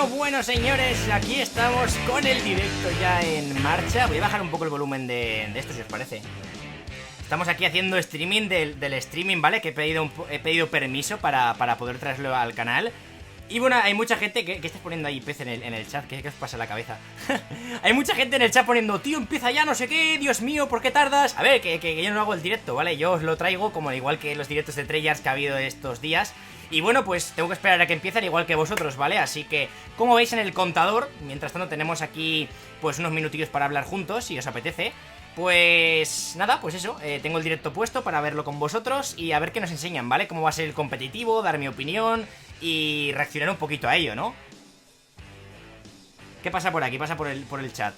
Bueno, señores, aquí estamos con el directo ya en marcha. Voy a bajar un poco el volumen de esto, si os parece. Estamos aquí haciendo streaming del streaming, ¿vale? Que he pedido permiso para poder traerlo al canal. Y bueno, hay mucha gente que estás poniendo ahí pez en el chat. ¿Qué os pasa en la cabeza? Hay mucha gente en el chat poniendo: tío, empieza ya, no sé qué, Dios mío, ¿por qué tardas? A ver, que yo no hago el directo, ¿vale? Yo os lo traigo como igual que los directos de Treyarch que ha habido estos días. Y bueno, pues tengo que esperar a que empiecen igual que vosotros, ¿vale? Así que, como veis en el contador, mientras tanto tenemos aquí pues unos minutillos para hablar juntos, si os apetece. Pues nada, pues eso, tengo el directo puesto para verlo con vosotros y a ver qué nos enseñan, ¿vale? Cómo va a ser el competitivo, dar mi opinión y reaccionar un poquito a ello, ¿no? ¿Qué pasa por aquí? Pasa por el chat.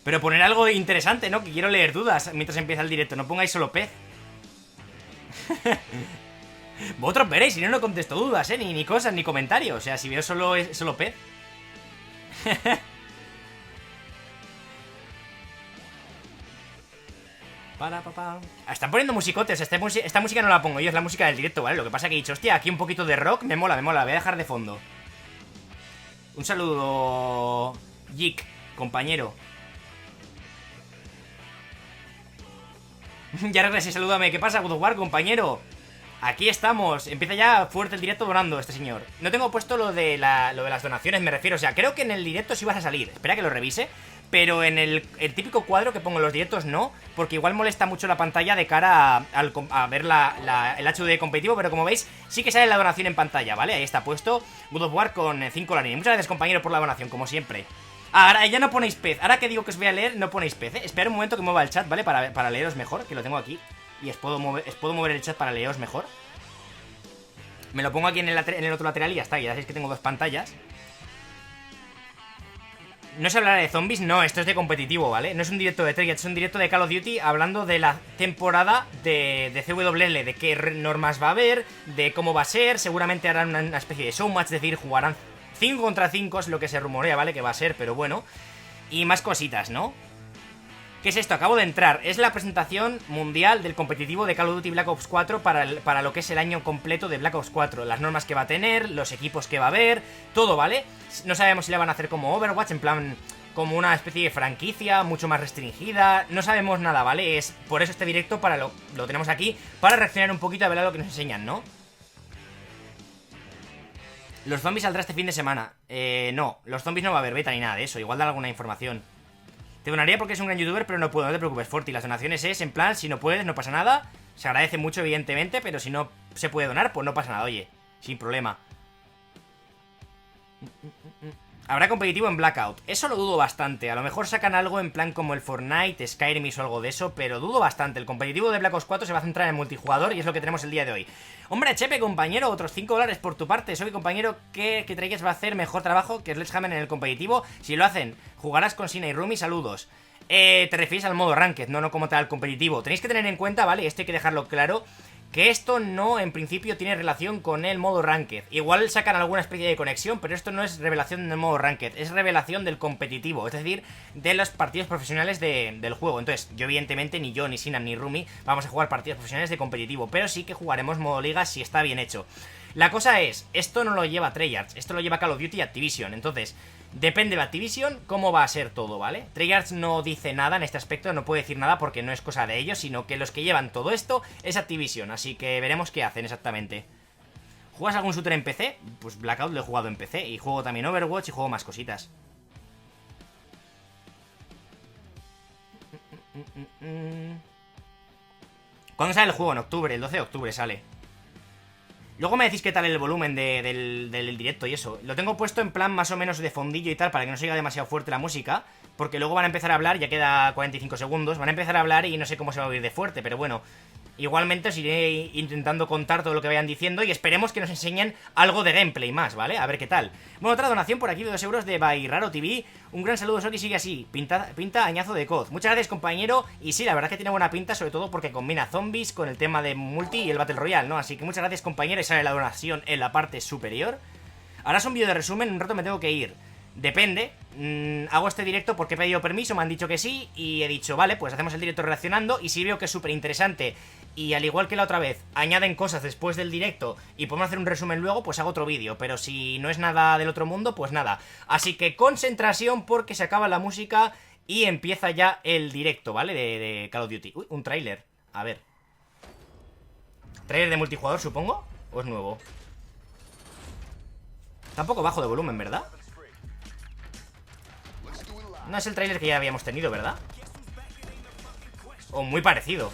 Pero poner algo interesante, ¿no? Que quiero leer dudas mientras empieza el directo, no pongáis solo pez. Vosotros veréis, si no, no contesto dudas, ni cosas, ni comentarios. O sea, si veo solo pez. Están poniendo musicotes. Esta música no la pongo yo, es la música del directo, ¿vale? Lo que pasa que he dicho, hostia, aquí un poquito de rock, me mola, voy a dejar de fondo. Un saludo, Jik, compañero. Ya regresé, salúdame. ¿Qué pasa, God of War, compañero? Aquí estamos. Empieza ya fuerte el directo donando este señor. No tengo puesto lo de las donaciones, me refiero. O sea, creo que en el directo sí vas a salir. Espera que lo revise. Pero en el típico cuadro que pongo en los directos no, porque igual molesta mucho la pantalla de cara a ver el HD competitivo. Pero como veis, sí que sale la donación en pantalla, ¿vale? Ahí está puesto God of War con 5 larini. Muchas gracias, compañero, por la donación, como siempre. Ahora ya no ponéis pez. Ahora que digo que os voy a leer, no ponéis pez, ¿eh? Espera un momento que mueva el chat, ¿vale? Para leeros mejor, que lo tengo aquí. Y os puedo mover el chat para leeros mejor. Me lo pongo aquí en el otro lateral y ya está. Ya sabéis que tengo dos pantallas. No se hablará de zombies, no, esto es de competitivo, ¿vale? No es un directo de Treyarch, es un directo de Call of Duty hablando de la temporada de CWL, de qué normas va a haber, de cómo va a ser. Seguramente harán una especie de showmatch, es decir, jugarán 5 contra 5, es lo que se rumorea, ¿vale? Que va a ser, pero bueno. Y más cositas, ¿no? ¿Qué es esto? Acabo de entrar. Es la presentación mundial del competitivo de Call of Duty Black Ops 4 para lo que es el año completo de Black Ops 4. Las normas que va a tener, los equipos que va a haber, todo, ¿vale? No sabemos si la van a hacer como Overwatch, en plan como una especie de franquicia mucho más restringida. No sabemos nada, ¿vale? Es por eso este directo lo tenemos aquí, para reaccionar un poquito a ver lo que nos enseñan, ¿no? Los zombies saldrá este fin de semana. No, los zombies no va a haber beta ni nada de eso. Igual da alguna información. Te donaría porque es un gran youtuber, pero no puedo, no te preocupes, Forti. Las donaciones es en plan, si no puedes, no pasa nada. Se agradece mucho, evidentemente, pero si no se puede donar, pues no pasa nada, oye. Sin problema. Habrá competitivo en Blackout. Eso lo dudo bastante. A lo mejor sacan algo en plan como el Fortnite, Skyrim o algo de eso, pero dudo bastante. El competitivo de Black Ops 4 se va a centrar en el multijugador y es lo que tenemos el día de hoy. Hombre, Chepe, compañero, otros 5 dólares por tu parte. Soy compañero que Treyarch va a hacer mejor trabajo que Sledgehammer en el competitivo. Si lo hacen, jugarás con Sina y Rumi, saludos. Te refieres al modo Ranked, no como tal competitivo. Tenéis que tener en cuenta, ¿vale? Esto hay que dejarlo claro, que esto no, en principio, tiene relación con el modo Ranked. Igual sacan alguna especie de conexión, pero esto no es revelación del modo Ranked, es revelación del competitivo, es decir, de los partidos profesionales del juego. Entonces, yo evidentemente, ni yo, ni Sinan, ni Rumi vamos a jugar partidos profesionales de competitivo, pero sí que jugaremos modo liga si está bien hecho. La cosa es, esto no lo lleva Treyarch, esto lo lleva Call of Duty y Activision, entonces depende de Activision cómo va a ser todo, ¿vale? Treyarch no dice nada en este aspecto, no puede decir nada porque no es cosa de ellos, sino que los que llevan todo esto es Activision, así que veremos qué hacen exactamente. ¿Juegas algún shooter en PC? Pues Blackout lo he jugado en PC, y juego también Overwatch y juego más cositas. ¿Cuándo sale el juego? En octubre, el 12 de octubre sale. Luego me decís qué tal el volumen del directo y eso. Lo tengo puesto en plan más o menos de fondillo y tal, para que no se oiga demasiado fuerte la música, porque luego van a empezar a hablar, ya queda 45 segundos, van a empezar a hablar y no sé cómo se va a oír de fuerte, pero bueno, igualmente os iré intentando contar todo lo que vayan diciendo y esperemos que nos enseñen algo de gameplay más, ¿vale? A ver qué tal. Bueno, otra donación por aquí de 2 euros de Bairraro TV. Un gran saludo, Soki, sigue así. Pinta añazo de COD. Muchas gracias, compañero. Y sí, la verdad es que tiene buena pinta, sobre todo porque combina zombies con el tema de multi y el Battle Royale, ¿no? Así que muchas gracias, compañero. Y sale la donación en la parte superior. Ahora es un vídeo de resumen, un rato me tengo que ir. Depende. Hago este directo porque he pedido permiso, me han dicho que sí, y he dicho, vale, pues hacemos el directo reaccionando, y si veo que es súper interesante, y al igual que la otra vez, añaden cosas después del directo, y podemos hacer un resumen luego, pues hago otro vídeo, pero si no es nada del otro mundo, pues nada. Así que concentración porque se acaba la música y empieza ya el directo, ¿vale? De Call of Duty. Uy, un tráiler. A ver. ¿Tráiler de multijugador, supongo? ¿O es nuevo? Está un poco bajo de volumen, ¿verdad? No es el tráiler que ya habíamos tenido, ¿verdad? O muy parecido.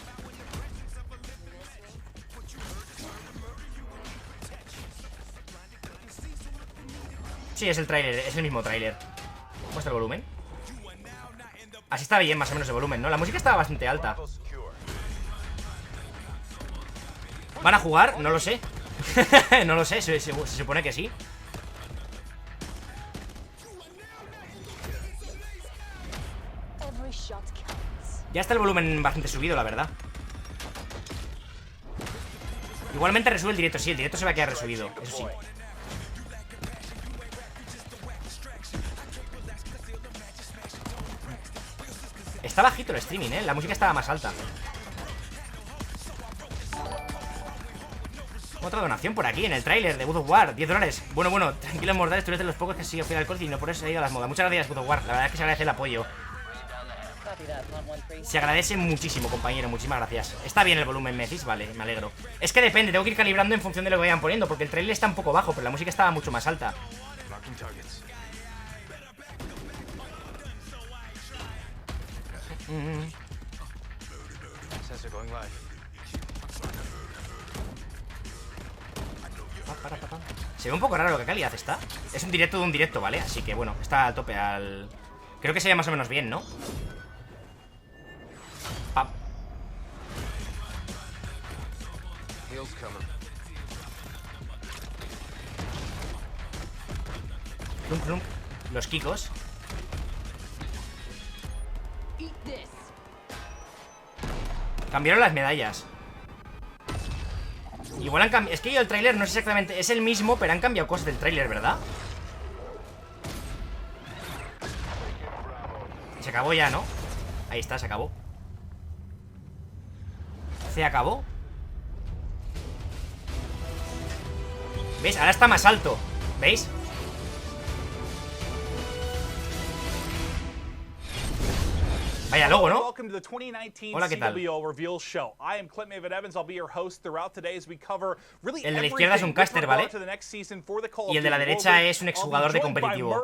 Sí, es el tráiler, es el mismo tráiler. ¿Cómo está el volumen? Así está bien, más o menos, el volumen, ¿no? La música estaba bastante alta. ¿Van a jugar? No lo sé. No lo sé, se supone que sí. Ya está el volumen bastante subido, la verdad. Igualmente resube el directo, sí, el directo se va a quedar resubido, eso sí. Está bajito el streaming, la música estaba más alta. Otra donación por aquí, en el tráiler de God of War, $10. Bueno, tranquilos mortales, tú eres de los pocos que sigue fiel al alcohol y no por eso se ha ido a las modas. Muchas gracias, God of War, la verdad es que se agradece el apoyo. Se agradece muchísimo, compañero, muchísimas gracias. Está bien el volumen, me decís, vale, me alegro. Es que depende, tengo que ir calibrando en función de lo que vayan poniendo, porque el trailer está un poco bajo, pero la música estaba mucho más alta. Se ve un poco raro, ¿qué calidad está? Es un directo de un directo, ¿vale? Así que bueno, está al tope al... Creo que se ve más o menos bien, ¿no? Pam. Plum, plum. Los kikos. Cambiaron las medallas. Igual han cambiado... Es que yo el tráiler no es exactamente... Es el mismo, pero han cambiado cosas del tráiler, ¿verdad? Se acabó ya, ¿no? Ahí está, se acabó. Se acabó. ¿Veis? Ahora está más alto. ¿Veis? Vaya logo, ¿no? Hola, ¿qué tal? El de la izquierda es un caster, ¿vale? Y el de la derecha es un exjugador de competitivo.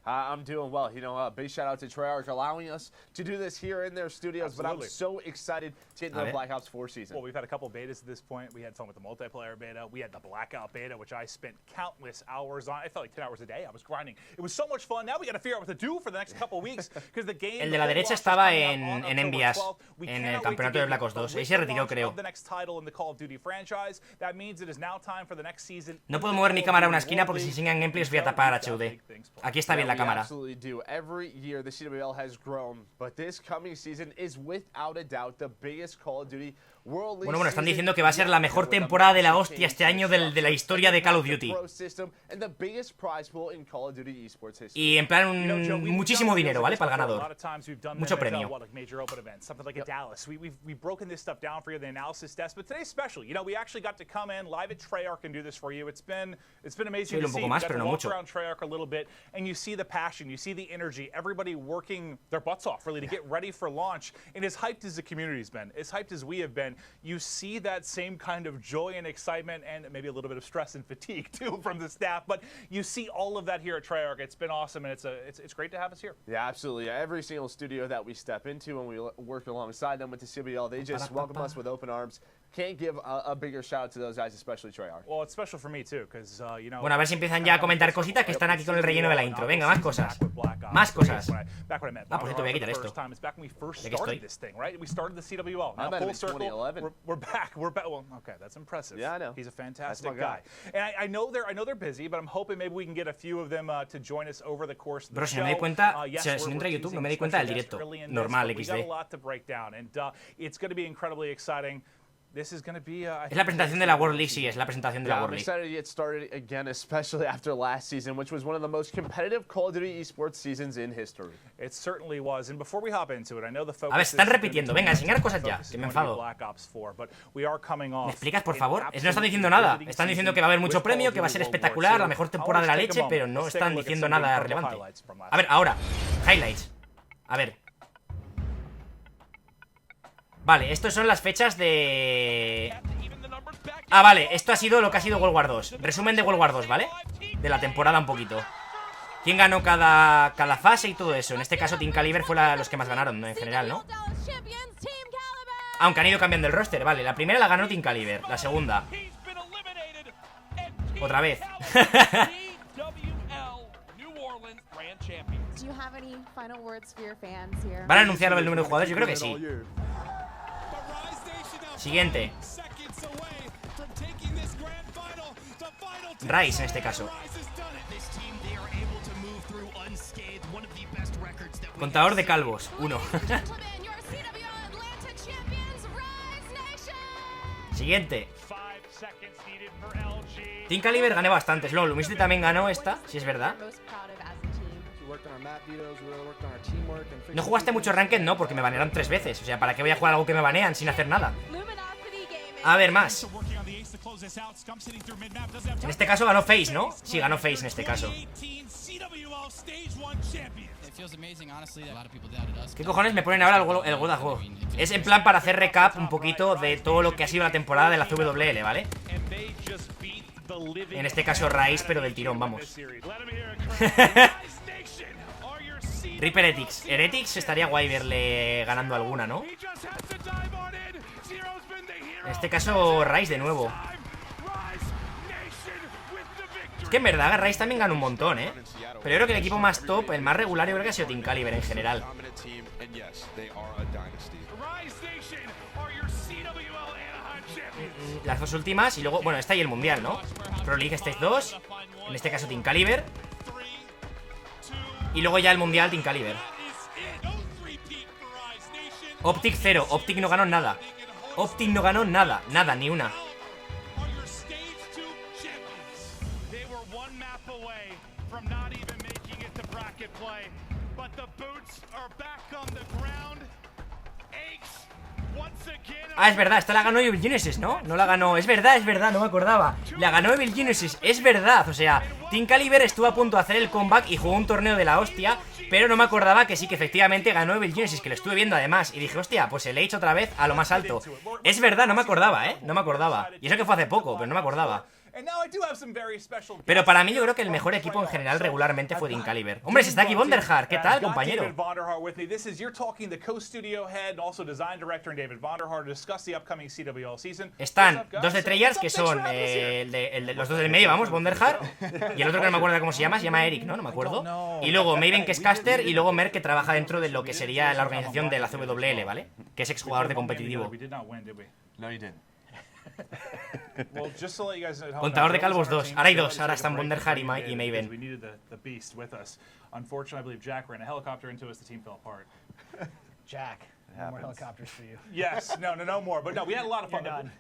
I'm doing well. You know, big shout out to Treyarch allowing us to do this here in their studios. But I'm so excited to get into the Black Ops 4 season. Well, we've had a couple betas at this point. We had fun with the multiplayer beta. We had the Blackout beta, which I spent countless hours on. I felt like 10 hours a day. I was grinding. It was so much fun. Now we got to figure out what to do for the next couple weeks because the game. El de la derecha estaba en envias en el campeonato de Black Ops 2. Ahí se retiró, creo. No puedo mover mi cámara a una esquina porque si enseñan gameplay os voy a tapar HUD. Aquí está bien la cámara. Bueno, están diciendo que va a ser la mejor temporada de la hostia este año de la historia de Call of Duty. Y en plan, muchísimo dinero, ¿vale? Para el ganador. Mucho premio. Soy un poco más, pero no mucho. You see that same kind of joy and excitement and maybe a little bit of stress and fatigue too from the staff, but you see all of that here at Treyarch. It's been awesome, and it's great to have us here. Yeah, absolutely. Every single studio that we step into and we work alongside them with the CBL, they just welcome us with open arms. Can't give a bigger shout out to those guys, especially Treyarch. Well, it's special for me too, because you know. Bueno, a ver si empiezan ya a comentar cositas que están aquí con el relleno de la intro. Venga, más cosas. Más cosas. Ah, por cierto, voy a quitar esto. ¿De qué estoy? We started the CWL. I met him in 2011. We're back. Well, okay, that's impressive. Yeah, I know. He's a fantastic guy. And I know they're busy, but I'm hoping maybe we can get a few of them to join us over the course of the show. Bro, si no me di cuenta, si no entra a YouTube, no me di cuenta del directo. Normal, XD. We got a lot to break down, and it's going to be incredibly exciting. This is going to be, Es la presentación de la World League, sí, es la presentación de la I'm World League. excited to get started again, especially after last season, which was one of the most competitive Call of Duty esports seasons in history. It certainly was. And before we hop into it, I know the focus A ver, están is repitiendo. Venga, enseñar cosas ya, que me enfado. Black Ops 4, but we are coming off ¿Me explicas, por an favor? No están absolutely diciendo nada. riveting Están diciendo season que va a haber mucho with Call premio, of que va a Duty ser World War espectacular, II. la mejor I temporada de la want us to take leche, a pero moment. no Let's take a están look at diciendo some of the nada incredible relevante. highlights from last A ver, ahora, highlights. A ver. Vale, estos son las fechas de... Ah, vale, esto ha sido lo que ha sido World War 2. Resumen de World War 2, ¿vale? De la temporada un poquito. ¿Quién ganó cada fase y todo eso? En este caso Team Caliber fue los que más ganaron, ¿no? En general, ¿no? Aunque han ido cambiando el roster, vale. La primera la ganó Team Caliber, la segunda otra vez. ¿Van a anunciar el número de jugadores? Yo creo que sí. Siguiente. Rice en este caso. Contador de calvos, 1. Siguiente. Team Caliber gané bastantes. Luego Lumiste también ganó esta, si es verdad. No jugaste mucho Ranked, no, porque me banearon 3 veces. O sea, ¿para qué voy a jugar algo que me banean sin hacer nada? A ver, más. En este caso ganó Face, ¿no? Sí, ganó Face en este caso. ¿Qué cojones me ponen ahora el God of War? Es en plan para hacer recap un poquito de todo lo que ha sido la temporada de la CWL, ¿vale? En este caso Rice, pero del tirón, vamos. Reaper Heretics. Heretics estaría guay verle ganando alguna, ¿no? En este caso Rice de nuevo. Es que en verdad Rice también gana un montón, ¿eh? Pero yo creo que el equipo más top, el más regular, yo creo que ha sido Team Caliber en general. Las dos últimas y luego, bueno, esta y el Mundial, ¿no? Pro League Stage 2. En este caso Team Caliber. Y luego ya el Mundial Team Caliber. Optic 0, Optic no ganó nada. Optic no ganó nada, nada, ni una. Ah, es verdad, esta la ganó Evil Genesis, ¿no? No la ganó, es verdad, no me acordaba. La ganó Evil Genesis, es verdad. O sea, Team Caliber estuvo a punto de hacer el comeback y jugó un torneo de la hostia. Pero no me acordaba que sí, que efectivamente ganó Evil Genesis, que lo estuve viendo además. Y dije, hostia, pues el Age otra vez a lo más alto. Es verdad, no me acordaba, ¿eh? No me acordaba. Y eso que fue hace poco, pero no me acordaba. Pero para mí yo creo que el mejor equipo en general regularmente fue Team Caliber. Hombre, si está aquí Bonderhard, ¿qué tal, compañero? Están dos de Treyarch, que son los dos del medio, vamos, Bonderhard. Y el otro que no me acuerdo de cómo se llama Eric, ¿no? No me acuerdo. Y luego Maven, que es caster, y luego Merck, que trabaja dentro de lo que sería la organización de la CWL, ¿vale? Que es exjugador de competitivo. No, you didn't. Contador de calvos 2. Ahora hay dos. Ahora están Bonderhard y Maven. Jack, no more helicopters for you. Yes, no more. But no, we had a lot of fun.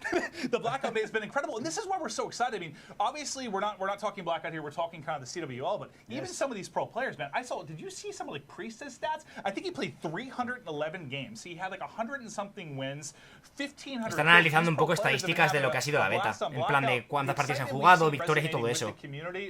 The Blackout Day has been incredible, and this is why we're so excited. I mean, obviously we're not talking Blackout here. We're talking kind of the CWL, but even some of these pro players, man. Did you see some of like Priestess stats? I think he played 311 games. He had like 100 and something wins, 1500. Están analizando un poco estadísticas de lo que ha sido la beta, en plan de cuántas partidas han jugado, victorias y todo eso.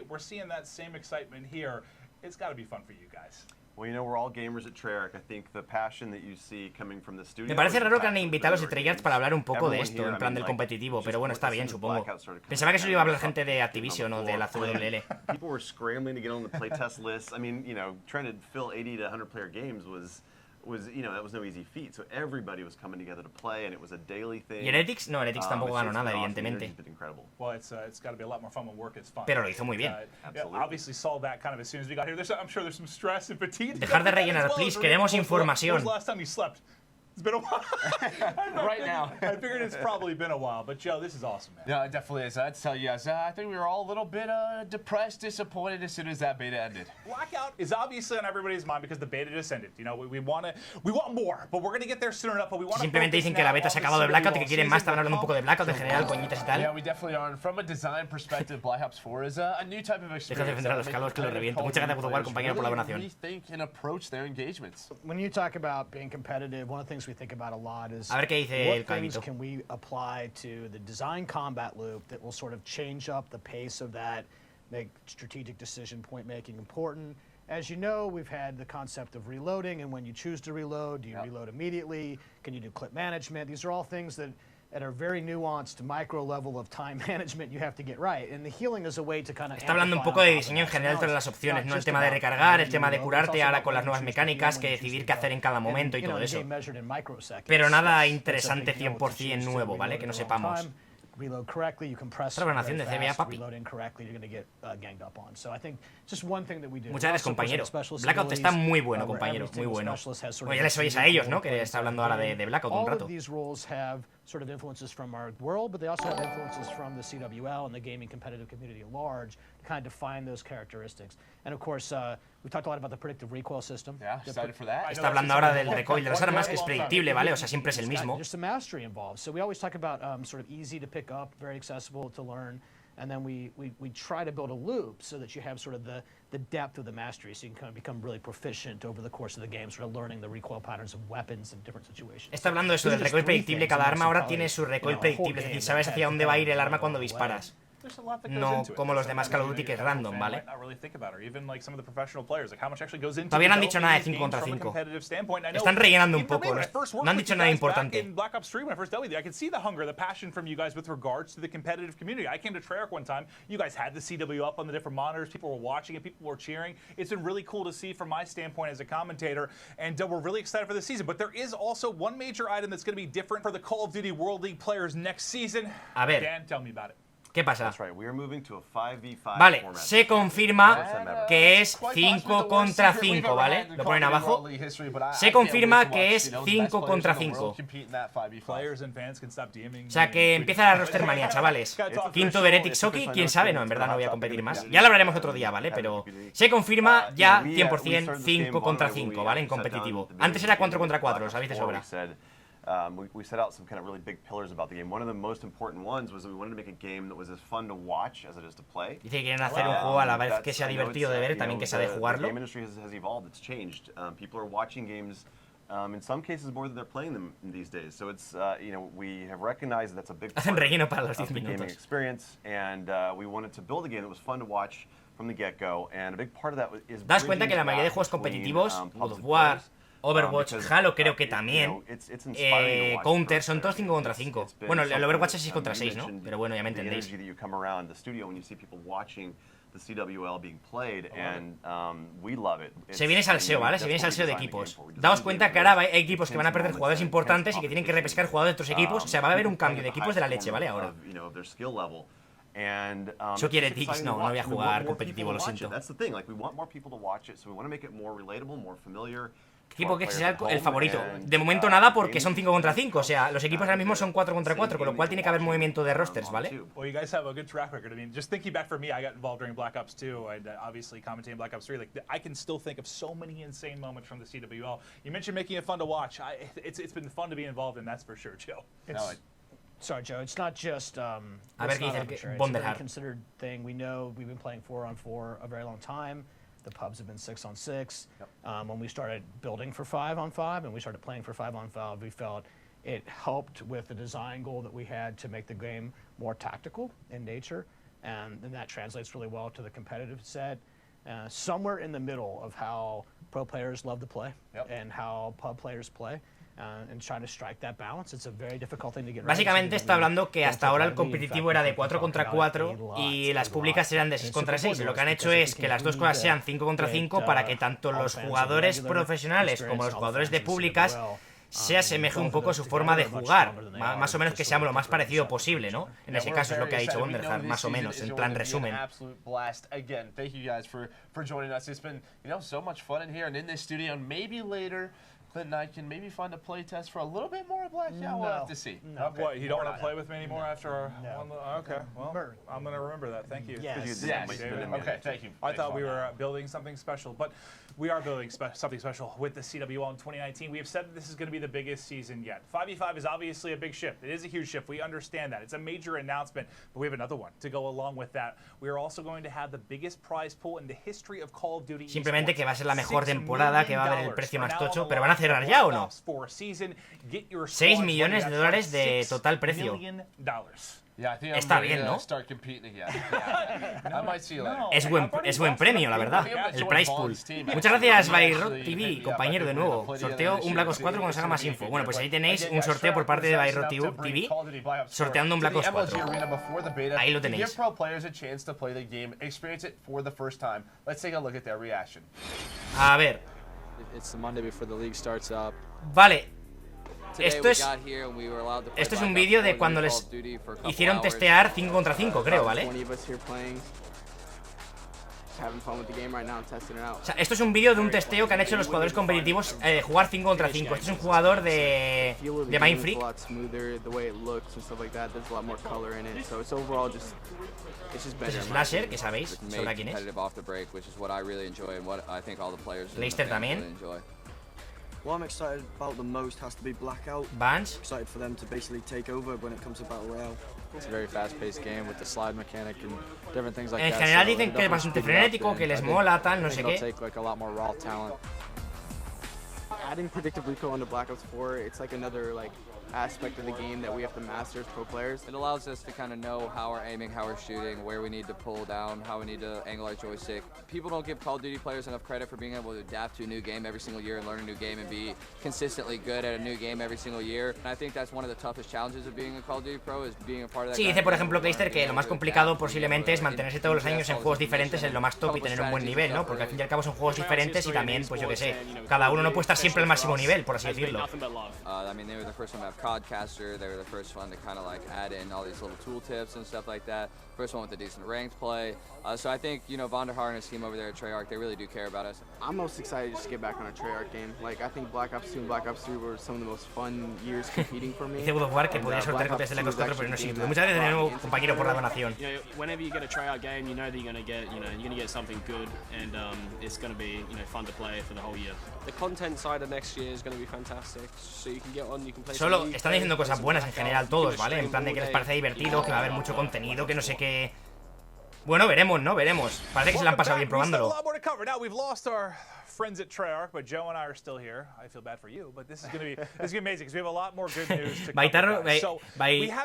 We're seeing that same excitement here. It's got to be fun for you guys. Well, you know, we're all gamers at Treyarch. I think the passion that you see coming from the studio. Me parece raro que han invitado a los de Treyarch para hablar un poco de esto, en plan del competitivo, pero bueno, está bien, supongo. Pensaba que solo iba a hablar gente de Activision o de la CWL. People were scrambling to get on the playtest list. I mean, you know, trying to fill 80 to 100 player games was, you know, that was no easy feat. So everybody was coming together to play, and it was a daily thing. ¿Y Heretics? No, Heretics tampoco ganó nada, evidentemente. Well, it's got to be a lot more fun when work is fun. Pero lo hizo muy bien. Obviously saw that kind of as soon as we got here. I'm sure there's some stress and fatigue. Dejar de rellenar, please. Queremos información. When was the last time you slept? It's been a while. Right now. I figured it's probably been a while, but Joe, this is awesome, man. Yeah, it definitely is. I'd tell you guys, I think we were all a little bit depressed, disappointed as soon as that beta ended. Blackout is obviously on everybody's mind because the beta just ended. You know, we want more, but we're going to get there soon enough. But we want Simplemente dicen que la beta se ha acabado de Blackout y que quieren más. Estaban hablando un poco de Blackout en general, coñitas y tal. Yeah, we definitely are. And from a design perspective, Black Ops 4 is a new type of experience. Deja de defender a los calos que los reviento. Muchas gracias por jugar, compañero, por la donación. Rethink and approach their engagements. When you talk about being competitive, one of the things we think about a lot is A ver qué dice el what things Calvito. can we apply to the design combat loop that will sort of change up the pace of that, make strategic decision point making important. As you know, we've had the concept of reloading, and when you choose to reload, do you reload immediately? Can you do clip management? These are all things that at a very nuanced micro level of time management you have to get right. And the healing is a way to kind of Está hablando un poco de diseño en general de las opciones, ¿no? El tema de recargar, el tema de curarte ahora con las nuevas mecánicas, que decidir qué hacer en cada momento y todo eso. Pero nada interesante 100% nuevo, ¿vale? Que no sepamos. Otra donación de CBA, papi. Muchas gracias, compañero. Blackout está muy bueno, compañero, muy bueno. Bueno, ya les oís a ellos, ¿no? Que está hablando ahora de Blackout un rato. Sort of influences from our world, but they also have influences from the CWL and the gaming competitive community at large to kind of define those characteristics. And of course, we talked a lot about the predictive recoil system. Yeah, excited for that. Está hablando ahora del recoil de las armas, que es predictible, ¿vale? O sea, siempre es el mismo. There's some mastery involved. So we always talk about sort of easy to pick up, very accessible to learn. And then we try to build a loop so that you have sort of the depth of the mastery, so you can kind of become really proficient over the course of the game, sort of learning the recoil patterns of weapons in different situations. Está hablando de eso del recoil predictible. Cada arma ahora tiene su recoil predictible, es decir, sabes hacia dónde va a ir el arma cuando disparas. No como los demás Call of Duty, que es random, ¿vale? Todavía no han dicho nada de 5 contra 5. Están rellenando un poco, no han dicho nada importante. Black Ops 3, when I first dealt with you, I could see the hunger, the passion from you guys with regards to the competitive community. I came to Treyarch one time, you guys had the CW up on the different monitors, people were watching it, people were cheering. It's been really cool to see from my standpoint as a commentator, and we're really excited for this season. But there is also one major item that's going to be different for the Call of Duty World League players next season. A ver. Dan, tell me about it. ¿Qué pasa? That's right. We are moving to a 5v5 Vale, format. se confirma que es 5 contra 5, ¿vale? Lo ponen abajo. Se confirma que es 5 contra 5. O sea que empieza la roster manía, chavales. Quinto Heretic Soki, quién sabe, no, en verdad no voy a competir más. Ya lo hablaremos otro día, ¿vale? Pero se confirma ya 100% 5 contra 5, ¿vale? En competitivo. Antes era 4 contra 4, lo sabéis de sobra. We set out some kind of really big pillars about the game. One of the most important ones was that we wanted to make a game that was as fun to watch as it is to play. Dice que quieren hacer un juego a la vez que sea divertido de ver, también que sea de jugarlo. The game industry has evolved, it's changed. People are watching games in some cases more than they're playing them these days. So it's you know, we have recognized that's a big part Hacen relleno para los 10 of the gaming minutos. experience, and we wanted to build a game that was fun to watch from the get-go, and a big part of that is ¿Das cuenta que la mayoría de juegos competitivos, God of War, Overwatch, Halo creo que también, Counter, son todos 5 contra 5. Bueno, el Overwatch es 6 contra 6, ¿no? Pero bueno, ya me entendéis. Se viene salseo, ¿vale? Se viene salseo de equipos. Daos cuenta que ahora hay equipos que van a perder jugadores importantes y que tienen que repescar jugadores de otros equipos. O sea, va a haber un cambio de equipos de la leche, ¿vale? Ahora. Yo quiero Tix, no voy a jugar competitivo, lo siento. Equipo que sea el favorito. De momento nada, porque son 5 contra 5. O sea, los equipos ahora mismo son 4 contra 4, con lo cual tiene que haber movimiento de rosters, ¿vale? Well, you guys have a good track record. I mean, just thinking back for me, I got involved during Black Ops 2. I obviously commentating Black Ops 3. Like, I can still think of so many insane moments from the CWL. You mentioned making it fun to watch. It's been fun to be involved in, that's for sure, Joe. Sorry, Joe. It's not just a ver qué dice it's a very considered thing. We know we've been playing 4-on-4 a very long time. The pubs have been 6-on-6. When we started building for 5-on-5 and we started playing for 5-on-5, we felt it helped with the design goal that we had to make the game more tactical in nature, and then that translates really well to the competitive set. Somewhere in the middle of how pro players love to play and how pub players play. Básicamente está hablando que hasta ahora el competitivo era de 4 contra 4 y las públicas eran de 6 contra 6. Lo que han hecho es que las dos cosas sean 5 contra 5 para que tanto los jugadores profesionales como los jugadores de públicas se asemeje un poco su forma de jugar, más o menos que sea lo más parecido posible, ¿no? En ese caso es lo que ha dicho Wonderhard, más o menos, en plan resumen. Clinton and I can maybe find a play test for a little bit more Blackout. We'll have to see. No. Okay. What, you don't want to play with me anymore after our one? Okay, well, Mer- I'm going to remember that. Thank you. Yes. Okay, thank you. I thought we were building something special, but we are building something special with the CWL in 2019. We have said that this is going to be the biggest season yet. 5v5 is obviously a big shift. It is a huge shift. We understand that. It's a major announcement, but we have another one to go along with that. We are also going to have the biggest prize pool in the history of Call of Duty. Simplemente que va a ser la mejor temporada, que va a haber el precio más tocho, pero ¿van a cerrar ya o no? 6 millones de dólares de total precio. Yeah, I think I'm Está ready bien, to ¿no? start competing again. I might see you later. Es buen premio, la verdad. El prize pool. Muchas gracias, Byrock TV, compañero, de nuevo. Sorteo un Black Ops 4 cuando salga más info. Bueno, pues ahí tenéis un sorteo por parte de Byrock TV, sorteando un Black Ops 4. Ahí lo tenéis. Give pro players a chance to play the game, experience it for the first time. Let's take a look at their reaction. A ver. It's the Monday before the league starts up. Vale. Esto es un vídeo de cuando les hicieron testear 5 contra 5, creo, ¿vale? O sea, esto es un vídeo de un testeo que han hecho los jugadores competitivos, jugar 5 contra 5. Este es un jugador de Mind Freak. Este es Slasher, que sabéis, sabrá quién es. Leicester también. What I'm excited about the most has to be Blackout. Vance. Excited for them to basically take over when it comes to Battle Royale. It's a very fast-paced game with the slide mechanic and different things like En that. general dicen que es bastante frenético, que les mola, tal, no sé qué. Take like a lot more raw talent. Adding predictive recoil into Black Ops 4, it's like another aspect of the game that we have to master as pro players. It allows us to kind of know how we're aiming, how we're shooting, where we need to pull down, how we need to angle our joystick. People don't give Call of Duty players enough credit for being able to adapt to a new game every single year and learn a new game and be consistently good at a new game every single year. And I think that's one of the toughest challenges of being a Call of Duty pro is being a part of that. Sí, dice por ejemplo Leicester que lo más complicado posiblemente es mantenerse todos los años en juegos diferentes en lo más top y tener un buen nivel, ¿no? Porque al fin y al cabo son juegos diferentes y también, pues yo que sé, cada uno no puede estar siempre al máximo nivel, por así decirlo. I mean, they were the first one to have Codcaster. They were the first one to kind of add in all these little tooltips and stuff like that. First one with a decent ranked play. So I think, Von der Haar and his team over there at Treyarch, they really do care about us. I'm most excited just to get back on a Treyarch game. I think Black Ops 2 and Black Ops 3 were some of the most fun years competing for me. Dice God of War que podría sortear copias de Black Ops 4, pero no sirve. Muchas gracias de nuevo, compañero, por la donación. Whenever you get a Treyarch game, you know that you're going to get something good, and it's going to be, fun to play for the whole year. The content side of next year is going to be fantastic. So you can get on, you can play. Solo están diciendo cosas buenas en general todos, ¿vale? En plan de que les parece divertido, que va a haber mucho contenido, que no sé qué. Bueno, veremos, ¿no? Veremos. Parece que se la han pasado bien probándolo. Friends at Treyarch, but Joe and I are still here. I feel bad for you, but this is going to be amazing because we have a lot more good news to cover.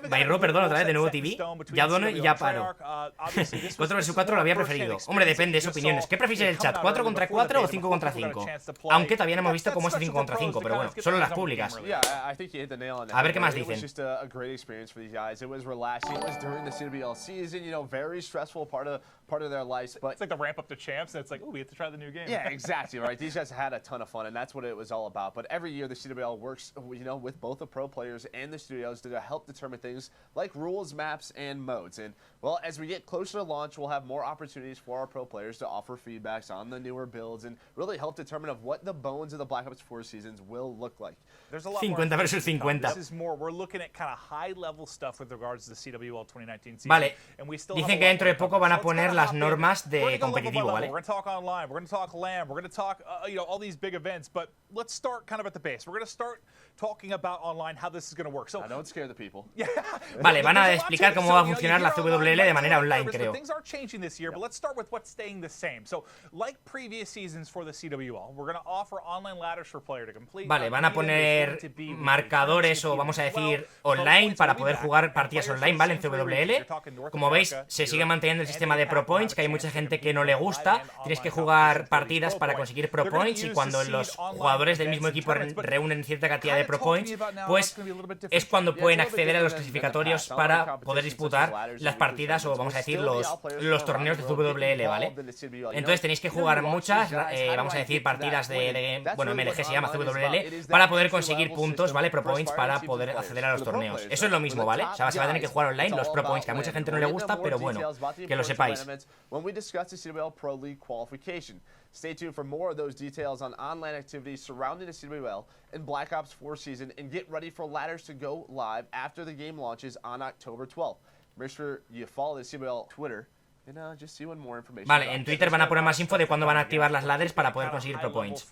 Byro, perdón, otra vez de nuevo TV. Ya dono y ya paro. 4 vs 4 lo había preferido. Hombre, depende, es opiniones. ¿Qué prefiere el chat? ¿4 contra 4 o 5 contra 5? Aunque todavía no hemos visto cómo es 5 contra 5, pero bueno, solo las públicas. A ver qué más dicen. Part of their lives, but it's like the ramp up to champs. And it's like, oh, we have to try the new game. Yeah, exactly right. These guys had a ton of fun, and that's what it was all about. But every year, the CWL works, with both the pro players and the studios to help determine things like rules, maps, and modes. And well, as we get closer to launch, we'll have more opportunities for our pro players to offer feedbacks on the newer builds and really help determine of what the bones of the Black Ops 4 seasons will look like. There's a lot 50 versus 50. This is more. We're looking at kind of high-level stuff with regards to the CWL 2019 season. Vale. And we still dicen que dentro de poco van a poner las normas de competitivo, ¿vale? We're going to talk online, we're going to talk LAN, we're going to talk, all these big events, but let's start kind of at the base. We're going to start talking about online, how this is going to work. So, don't scare the people. Yeah. Vale, van a explicar cómo va a funcionar la CWL de manera online, creo. Things are changing this year, but let's start with what's staying the same. So, like previous seasons for the CWL, we're going to offer online ladders for player to complete. Vale, van a poner marcadores o vamos a decir online para poder jugar partidas online, ¿vale? En CWL. Como veis, se sigue manteniendo el sistema de Pro Points, que hay mucha gente que no le gusta. Tienes que jugar partidas para conseguir Pro Points y cuando los jugadores del mismo equipo reúnen cierta cantidad de Pro Points, pues es cuando pueden acceder a los clasificatorios para poder disputar las partidas o vamos a decir los torneos de CWL, ¿vale? Entonces tenéis que jugar muchas, vamos a decir partidas bueno, MLG se llama CWL, para poder conseguir puntos, ¿vale? Pro Points para poder acceder a los torneos. Eso es lo mismo, ¿vale? O sea, se va a tener que jugar online los Pro Points, que a mucha gente no le gusta, pero bueno, que lo sepáis. stay tuned for more of those details on online activities surrounding the CWL and Black Ops 4 season, and get ready for ladders to go live after the game launches on October 12th. Make sure you follow the CWL Twitter. Vale, en Twitter van a poner más info de cuándo van a activar las ladders para poder conseguir pro points.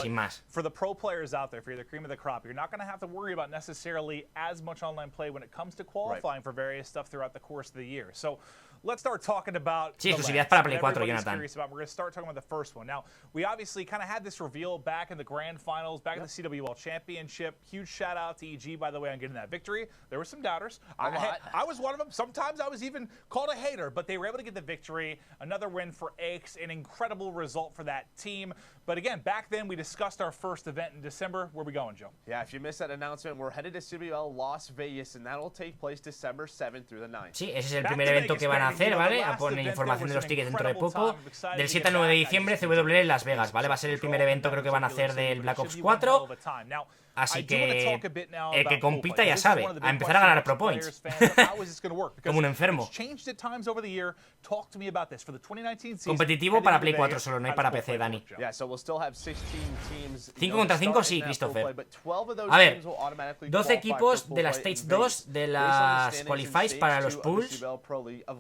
Sin más. For the pro players out there, if you're the cream of the crop, you're not going to have to worry about necessarily as much online play when it comes to qualifying for various stuff throughout the course of the year. So let's start talking about sí, exclusividad para Play 4, Jonathan. We're going to start talking about the first one. Now, we obviously kind of had this reveal back in the grand finals, back in the CWL Championship. Huge shout out to EG, by the way, on getting that victory. There were some doubters. I was one of them. Sometimes I was even called a hater, but they were able to get the victory. Another win for Aches, an incredible result for that team. But again, back then we discussed our first event in December. Where are we going, Joe? Yeah, if you missed that announcement, we're headed to CWL Las Vegas, and that'll take place December 7th through the 9th. Sí, ese es el primer evento que van a hacer, ¿vale? A poner información de los tickets dentro de poco. Del 7 al 9 de diciembre, CWL en Las Vegas, ¿vale? Va a ser el primer evento, creo que van a hacer del Black Ops 4. Así que el que compita ya sabe, a empezar a ganar pro points. Como un enfermo. Competitivo para Play 4 solo, no hay para PC, Dani. 5 contra 5 sí, Christopher. A ver, 12 equipos de la Stage 2 de las Qualifies para los pools,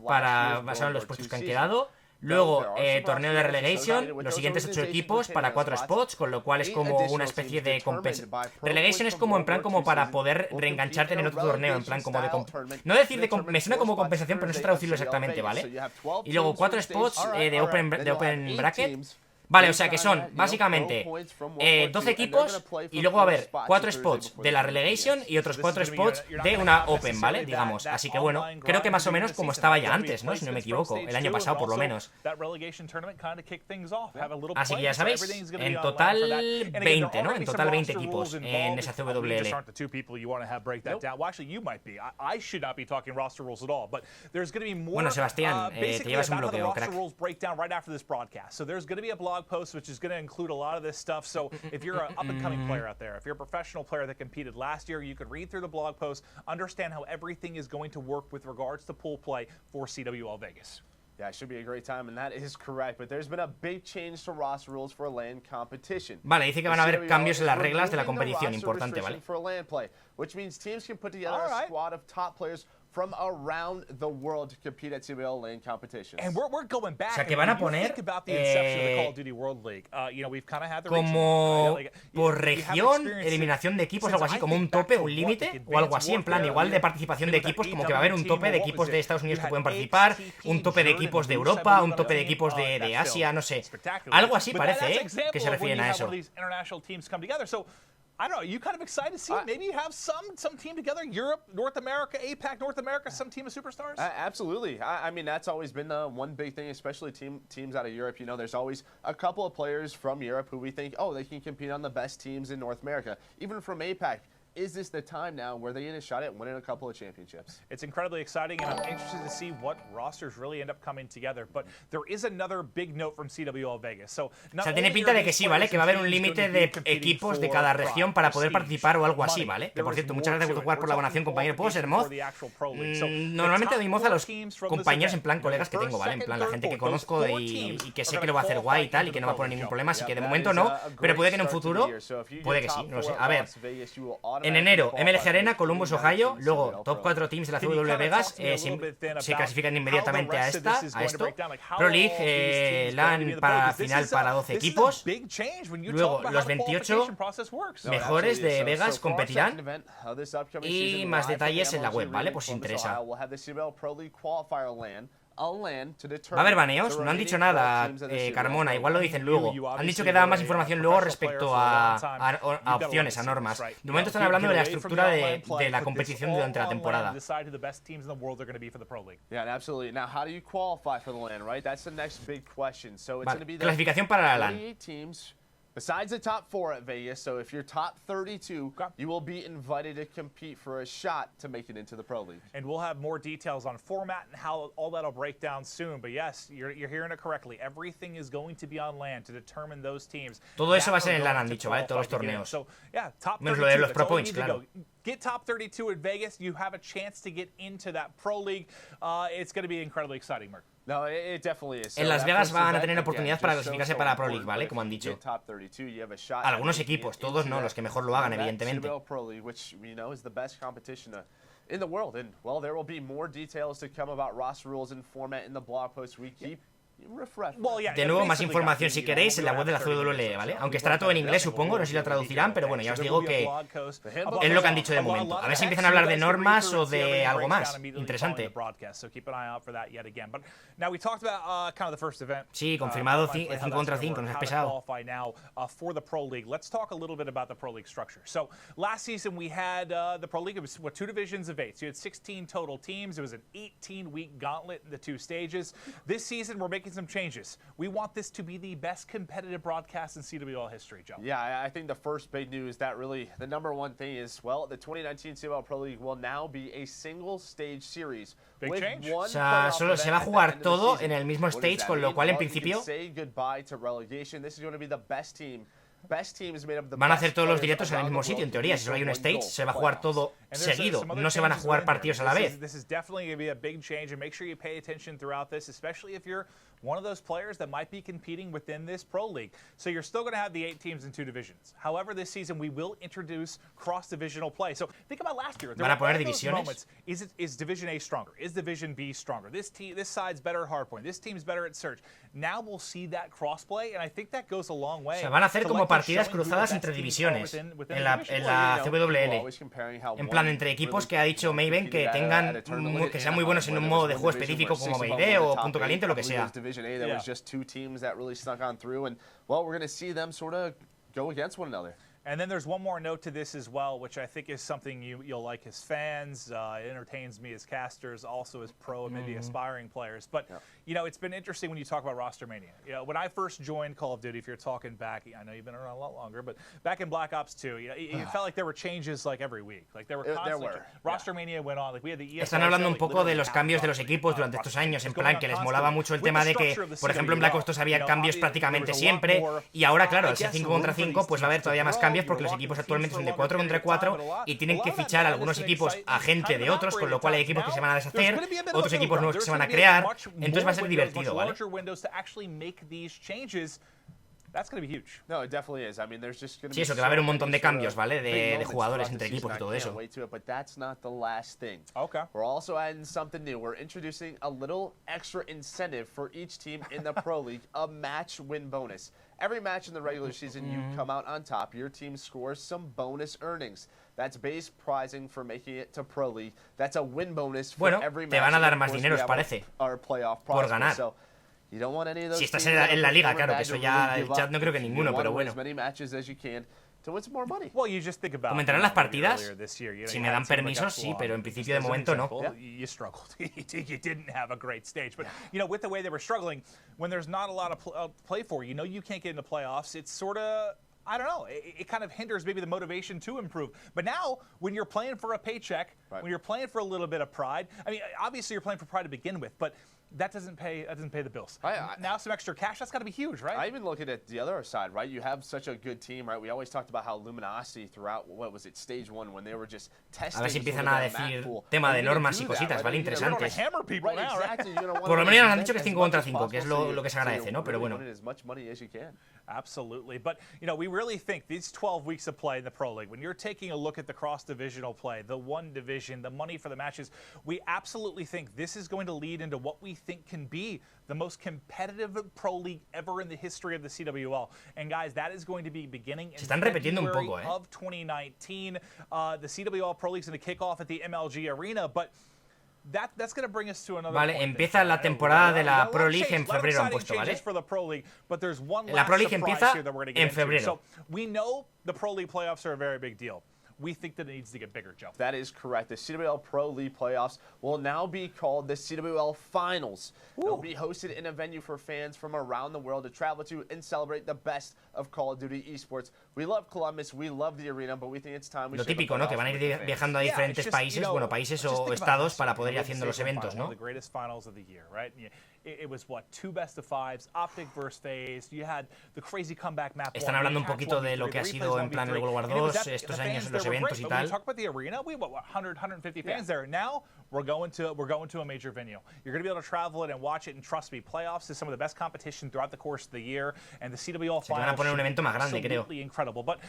para basar en los puestos que han quedado. Luego, torneo de Relegation, los siguientes 8 equipos para 4 spots, con lo cual es como una especie de compensación. Relegation es como en plan como para poder reengancharte en otro torneo, en plan como de... No decir de... Me suena como compensación, pero no sé traducirlo exactamente, ¿vale? Y luego 4 spots de open bracket. Vale, o sea que son básicamente 12 equipos y luego va a haber 4 spots de la Relegation y otros 4 spots de una Open, ¿vale? Digamos. Así que bueno, creo que más o menos como estaba ya antes, ¿no? Si no me equivoco, el año pasado por lo menos. Así que ya sabéis, en total 20, ¿no? En total 20 equipos en esa CWL. Bueno, Sebastián, te llevas un bloqueo, crack. Post, which is going to include a lot of this stuff. So if you're an up-and-coming player out there, if you're a professional player that competed last year, you could read through the blog post, understand how everything is going to work with regards to pool play for CWL Vegas. Yeah, it should be a great time, and that is correct. But there's been a big change to roster rules for LAN competition. Vale, dice que van a haber cambios en las reglas de la competición, importante, ¿vale? For LAN play, which means teams can put together a squad of top players from around the world to compete at CWL LAN competitions. And we're going back. O sea, que van a poner como por región, eliminación de equipos, algo así, como un tope, un límite, o algo así, en plan igual de participación de equipos, como que va a haber un tope de equipos de Estados Unidos que pueden participar, un tope de equipos de Europa, un tope de equipos de Asia, no sé. Algo así parece, que se refieren a eso. I don't know, are you kind of excited to see maybe you have some team together, Europe, North America, APAC, North America, some team of superstars? Absolutely. I mean, that's always been the one big thing, especially teams out of Europe. You know, there's always a couple of players from Europe who we think, oh, they can compete on the best teams in North America. Even from APAC. Is this the time now where they get a shot at winning a couple of championships? It's incredibly exciting, and I'm interested to see what rosters really end up coming together. But there is another big note from CWL Vegas. So, o sea, tiene pinta de que sí, ¿vale? Que va a haber un límite de equipos de cada región para poder participar o algo así, ¿vale? Que por cierto, muchas gracias por jugar por la donación, compañero. ¿Puedo ser mod? Normalmente doy mod a los compañeros, en plan colegas que tengo, ¿vale? En plan la gente que conozco y que sé que lo va a hacer guay y tal, y que no va a poner ningún problema. Así que de momento no, pero puede que en un futuro, puede que sí, no lo sé. A ver. En enero, MLG Arena, Columbus, Ohio. Luego, top 4 teams de la CW Vegas se clasifican inmediatamente a esto. Pro League, LAN para final para 12 equipos. Luego, los 28 mejores de Vegas competirán. Y más detalles en la web, ¿vale? Por si interesa. Va a haber baneos, no han dicho nada, Carmona, igual lo dicen luego. Han dicho que daban más información luego respecto a opciones, a normas. De momento están hablando de la estructura de la competición durante la temporada. Vale, clasificación para la LAN. Besides the top 4 at Vegas, so if you're top 32, you will be invited to compete for a shot to make it into the Pro League. And we'll have more details on format and how all that'll break down soon. But yes, you're hearing it correctly. Everything is going to be on LAN to determine those teams. Todo eso va a ser en LAN, han dicho, ¿vale? Todos los torneos. Menos lo de los Pro Points, claro. get top 32 at Vegas, you have a chance to get into that Pro League. It's going to be incredibly exciting, Mark. No, it definitely is. En Las Vegas van a tener oportunidad para clasificarse para Pro League, ¿vale? Como han dicho. Algunos equipos, todos no, los que mejor lo hagan, evidentemente. In the world, and well, there will be more details to come about roster rules and format in the blog post we keep. De nuevo, más información si queréis en la web de la CWL, ¿vale? Aunque estará todo en inglés, supongo, no sé si lo traducirán, pero bueno, ya os digo que es lo que han dicho de momento. A ver si empiezan a hablar de normas o de algo más interesante. Sí, confirmado 5 contra 5, nos has pesado. For the Pro League, let's talk a little bit about the Pro League structure. So last season we had the Pro League. It was 2 divisions of 8. So you had 16 total teams. It was an 18-week gauntlet in the 2 stages. This season we're making some changes. We want this to be the best competitive broadcast in CWL history, Joe. Yeah, I think the first big news that really the number one thing is, well, the 2019 CWL Pro League will now be a single stage series. Big change. O sea, solo se va a jugar todo en el mismo stage, con lo cual en principio van a hacer todos los directos en el mismo sitio, en teoría. Si solo hay un stage, se va a jugar todo seguido. No se van a jugar partidos a la vez. This is definitely going to be a big change, and make sure you pay attention throughout this, especially if you're one of those players that might be competing within this Pro League. So you're still going to have the 8 teams in 2 divisions. However, this season we will introduce cross-divisional play. So think about last year. Van a poner divisiones. Is Division A stronger? Is Division B stronger? This side's better at hardpoint. This team's better at search. Now we'll see that crossplay, and I think that goes a long way. O sea, van a hacer como partidas cruzadas entre divisiones en la CWL. En plan, entre equipos que ha dicho Maven que tengan que sean muy buenos en un modo de juego específico como Mayday o Punto Caliente o lo que sea. Division A, there was just 2 teams that really snuck on through, and well, we're going to see them sort of go against one another. And then there's one more note to this as well, which I think is something you'll like as fans. It entertains me as casters, also as pro and maybe aspiring players. But, you know, it's been interesting when you talk about Roster Mania. You know, when I first joined Call of Duty, if you're talking back, I know you've been around a lot longer, but back in Black Ops 2, you know, it felt like there were changes like every week. Like there were constantly Roster Mania went on. Like we had the Están hablando un poco de los cambios de los equipos durante estos años, en plan que les molaba mucho el tema de que, por ejemplo, en Black Ops 2 había cambios prácticamente siempre, y ahora, claro, al ser 5 contra 5, pues va a haber todavía más cambios porque los equipos actualmente son de 4 contra 4 y tienen que fichar algunos equipos a gente de otros, con lo cual hay equipos que se van a deshacer, otros equipos nuevos que se van a crear, entonces va a ser divertido, ¿vale? Sí, eso, que va a haber un montón de cambios, ¿vale? De jugadores entre equipos y todo eso. We're also adding something new. We're introducing a little extra incentive for each team in the Pro League, a match win bonus. Every match in the regular season, you come out on top. Your team scores some bonus earnings. That's base prizing for making it to Pro League. That's a win bonus for every match. Te van a dar más dinero, os parece, por ganar. Si estás en la liga, claro, que eso ya el chat no creo que ninguno, pero bueno. ¿Comentarán las partidas? Si me dan permisos, sí, pero en principio de momento no. You struggled. You didn't have a great stage. But, you know, with the way they were struggling, when there's not a lot of play for, you know you can't get into playoffs, it's sort of, I don't know, it kind of hinders maybe the motivation to improve. But now, when you're playing for a paycheck, when you're playing for a little bit of pride, I mean, obviously you're playing for pride to begin with, but that doesn't pay the bills. Now some extra cash, that's got to be huge, right? I even look at it the other side, right? You have such a good team, right? We always talked about how Luminosity throughout, what was it, stage 1, when they were just testing. A ver si empiezan a decir tema de normas y cositas, ¿vale? Interesantes. Por lo menos ya nos han dicho que es 5 contra 5, que es lo que se agradece, ¿no? Pero bueno. Absolutely. But, you know, we really think these 12 weeks of play in the Pro League, when you're taking a look at the cross-divisional play, the one division, the money for the matches, we absolutely think this is going to lead into what we think can be the most competitive Pro League ever in the history of the CWL. And guys, that is going to be beginning in February of 2019. The CWL Pro League is going to kick off at the MLG Arena, but that's going to bring us to another Vale, empieza la temporada de la Pro League en febrero, han puesto, ¿vale? La Pro League empieza en febrero. So we know the Pro League playoffs are a very big deal. We think that it needs to get bigger, Joe. That is correct. The CWL Pro League playoffs will now be called the CWL Finals. They'll be hosted in a venue for fans from around the world to travel to and celebrate the best of Call of Duty esports. We love Columbus, we love the arena, but we think it's time we Lo típico, ¿no? Que van a ir viajando a diferentes países, bueno, países o estados para poder ir haciendo los eventos, ¿no? The greatest finals of the year, right? It was what, 2 best of 5s, Optic versus FaZe. You had the crazy comeback map. Están hablando un poquito de lo que ha sido en plan el World War 2 estos años en los eventos y But when you tal. talk about the arena, we have what 100, 150 fans there. Now we're going to a major venue. You're going to be able to travel it and watch it. And trust me, playoffs is some of the best competition throughout the course of the year. And the CWL Se van a finals poner un should evento be más grande, creo. absolutely incredible. But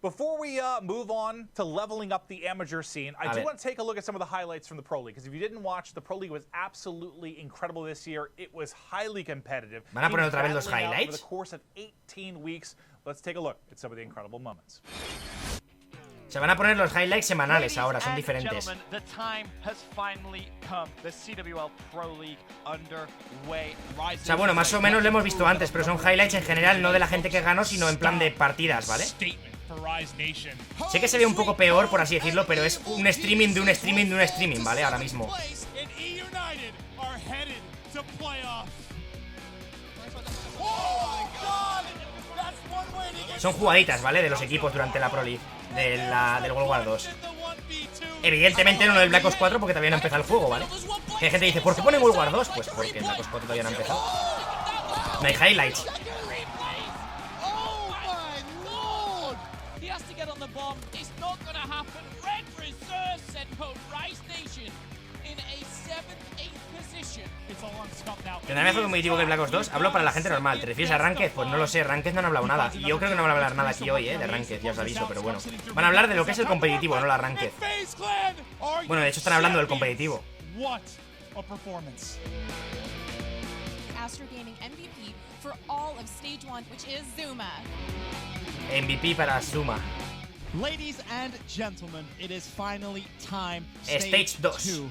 before we move on to leveling up the amateur scene, I do want to take a look at some of the highlights from the Pro League. Because if you didn't watch, the Pro League was absolutely incredible this year. It was highly competitive. ¿Van a poner otra vez los Teams battling out highlights? Over the course of 18 weeks. Let's take a look at some of the incredible moments. Se van a poner los highlights semanales ahora, son diferentes. The time has finally come. The CWL Pro League underway. O sea, bueno, más o menos lo hemos visto antes, pero son highlights en general, no de la gente que ganó, sino en plan de partidas, ¿vale? Sé que se ve un poco peor, por así decirlo, pero es un streaming de un streaming de un streaming, ¿vale? Ahora mismo. Son jugaditas, ¿vale? De los equipos durante la Pro League, del World War 2. Evidentemente no del Black Ops 4 porque todavía no ha empezado el juego, ¿vale? Que hay gente que dice, ¿por qué pone World War 2? Pues porque el Black Ops 4 todavía no ha empezado. No hay highlights. ¿Tendrá mejor competitivo que el Black Ops 2? Hablo para la gente normal. ¿Te refieres a Ranked? Pues no lo sé, Ranked no han hablado nada. Y yo creo que no van a hablar nada aquí hoy, de Ranked, ya os aviso, pero bueno. Van a hablar de lo que es el competitivo, no la Ranked. Bueno, de hecho están hablando del competitivo. MVP para Zuma. Ladies and gentlemen, it is finally time. Stage 2.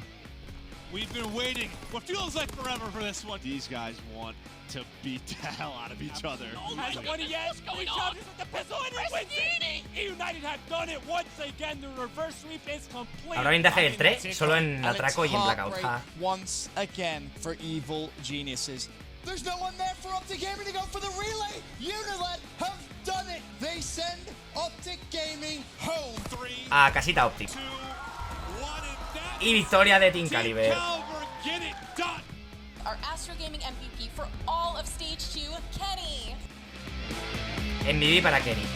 We've been waiting what feels like forever for this one. These guys want to beat the hell out of each other. Has one yet? He charges with the pistol and he wins it. United have done it once again. The reverse sweep is complete. Habrá blindaje del 3 solo en Atraco y en Blackout. Once again for evil geniuses. There's no one there for Optic Gaming to go for the relay. Unilet have done it. They send Optic Gaming home. A casita Optic. Y victoria de Team Caliber. Our Astro Gaming MVP for all of Stage 2, Kenny. MVP para Kenny.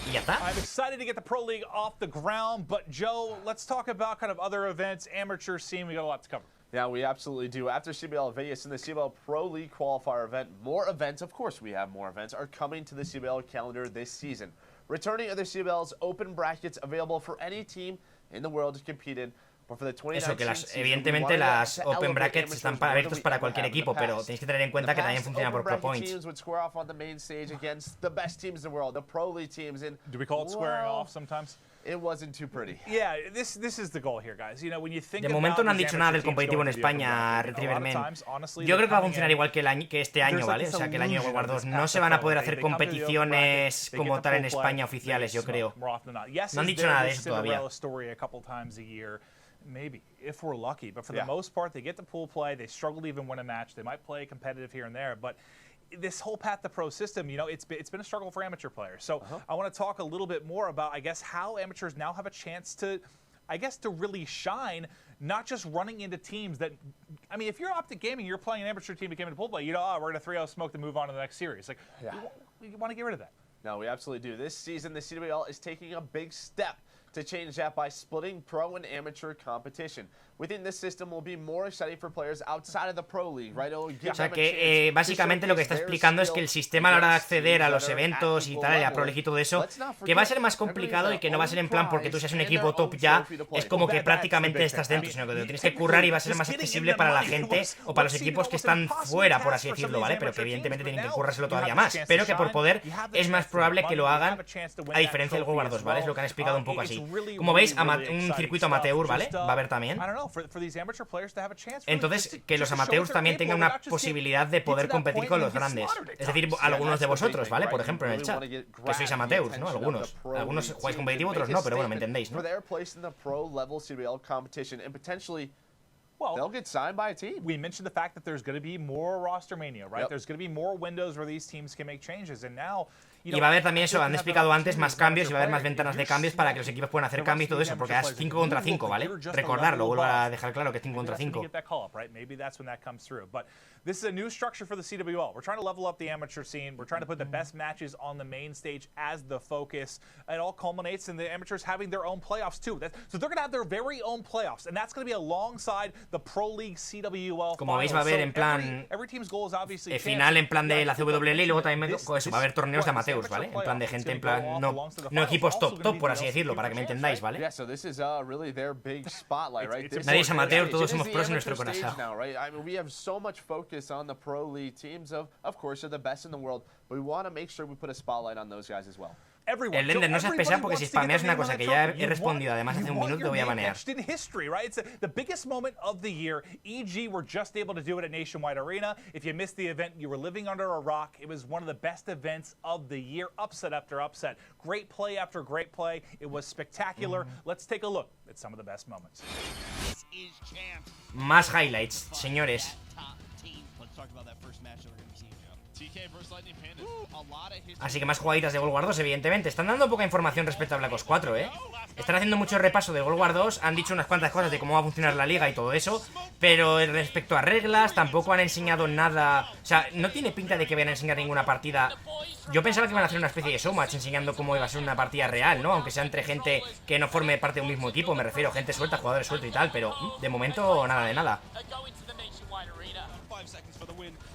Y ya está. I'm excited to get the Pro League off the ground, but Joe, let's talk about kind of other events, amateur scene. We got a lot to cover. Yeah, we absolutely do. After CBL Vegas and the CBL Pro League qualifier event, more events, of course we have more events, are coming to the CBL calendar this season. Returning are the CBL's open brackets available for any team in the world to compete in. Eso, que evidentemente las Open Brackets están abiertos para cualquier equipo, pero tenéis que tener en cuenta que también funciona por Pro Points. Do we call it squaring off sometimes? It wasn't too pretty. Yeah, this is the goal here, guys. You know, when you think de momento no han dicho nada del competitivo en España, Retrievermen. Yo creo que va a funcionar igual que este año, ¿vale? O sea, que el año de World War 2 no se van a poder hacer competiciones como tal en España oficiales, yo creo. No han dicho nada de eso todavía. Maybe, if we're lucky. But for the most part, they get the pool play. They struggle to even win a match. They might play competitive here and there. But this whole path to pro system, you know, it's been a struggle for amateur players. So I want to talk a little bit more about, I guess, how amateurs now have a chance to, I guess, to really shine, not just running into teams that, I mean, if you're Optic Gaming, you're playing an amateur team that came into pool play, you know, oh, we're going to 3-0 smoke to move on to the next series. Like, you want to get rid of that. No, we absolutely do. This season, the CWL is taking a big step to change that by splitting pro and amateur competition. Within this system will be more exciting for players outside of the pro league, right? O sea que básicamente lo que está explicando es que el sistema a la hora de acceder a los eventos y tal, a la Pro League y todo eso, que va a ser más complicado y que no va a ser en plan porque tú seas un equipo top ya, es como que prácticamente estás dentro, sino que te lo tienes que currar y va a ser más accesible para la gente o para los equipos que están fuera, por así decirlo, ¿vale? Pero que evidentemente tienen que currárselo todavía más. Pero que por poder es más probable que lo hagan a diferencia del World War 2, ¿vale? Es lo que han explicado un poco así. Como veis, un circuito amateur, ¿vale? Va a haber también. Entonces, que los amateurs también tengan una posibilidad de poder competir con los grandes. Es decir, algunos de vosotros, ¿vale? Por ejemplo, en el chat, que sois amateurs, ¿no? Algunos jugáis competitivo, otros no, pero bueno, me entendéis, ¿no? Well, they'll get signed by a team. We mentioned the fact that there's going to be more roster mania, right? There's going to be more windows where these teams can make changes. And now, Y va a haber también eso, han explicado antes, más cambios y va a haber más ventanas de cambios para que los equipos puedan hacer cambios y todo eso, porque es 5 contra 5, ¿vale? Recordarlo, vuelvo a dejar claro que es 5 contra 5. This is a new structure for the CWL. We're trying to level up the amateur scene. We're trying to put the best matches on the main stage as the focus. It all culminates in the amateurs having their own playoffs too. So they're going to have their very own playoffs, and that's going to be alongside the Pro League CWL. Como veis, va a haber en plan final en plan de la CWL y luego también eso, va a haber torneos de amateurs, ¿vale? En plan de gente, en plan no equipos top, por así decirlo, para que me entendáis, ¿vale? Nadie es amateur, todos somos pros en nuestro corazón. On the pro league teams of course they're the best in the world, but we want to make sure we put a spotlight on those guys as well. El Lender, no seas pesado porque si spameas una cosa que ya he respondido además hace un minuto te voy a banear. The biggest moment of the year. EG were just able to do it at Nationwide Arena. If you missed the event, you were living under a rock. It was one of the best events of the year, upset after upset. Great play after great play. It was spectacular. Let's take a look at some of the best moments. Más highlights, señores. Así que más jugaditas de World War 2, evidentemente. Están dando poca información respecto a Black Ops 4, ¿eh? Están haciendo mucho repaso de World War 2. Han dicho unas cuantas cosas de cómo va a funcionar la liga y todo eso. Pero respecto a reglas, tampoco han enseñado nada. O sea, no tiene pinta de que vayan a enseñar ninguna partida. Yo pensaba que iban a hacer una especie de showmatch enseñando cómo iba a ser una partida real, ¿no? Aunque sea entre gente que no forme parte de un mismo equipo. Me refiero, gente suelta, jugadores sueltos y tal. Pero de momento, nada de nada.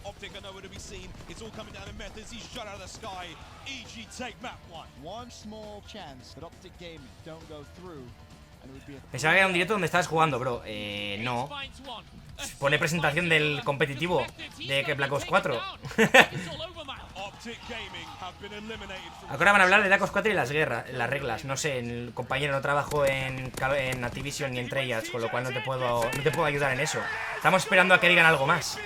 Optic are nowhere to be seen. It's all coming down to methods. He's shot out of the sky. EG take map one. One small chance that Optic Gaming don't go through. Pensaba que era un directo donde estabas jugando, bro. No. Pone presentación del competitivo de que Black Ops 4. Ahora van a hablar de Black Ops 4 y las reglas. No sé, el compañero no trabajo en Activision ni en Treyarch, con lo cual no te puedo ayudar en eso. Estamos esperando a que digan algo más.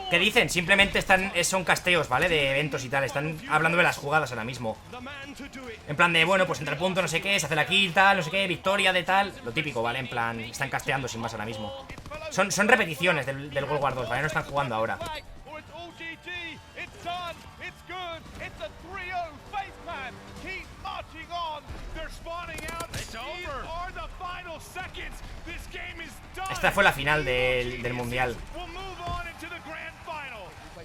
¿Qué dicen? Simplemente son casteos, ¿vale? De eventos y tal. Están hablando de las jugadas ahora mismo. En plan de, bueno, pues entre el punto no sé qué, se hace la kill, tal, no sé qué, victoria de tal. Lo típico, ¿vale? En plan, están casteando sin más ahora mismo. Son repeticiones del World War 2, ¿vale? No están jugando ahora. Esta fue la final del mundial.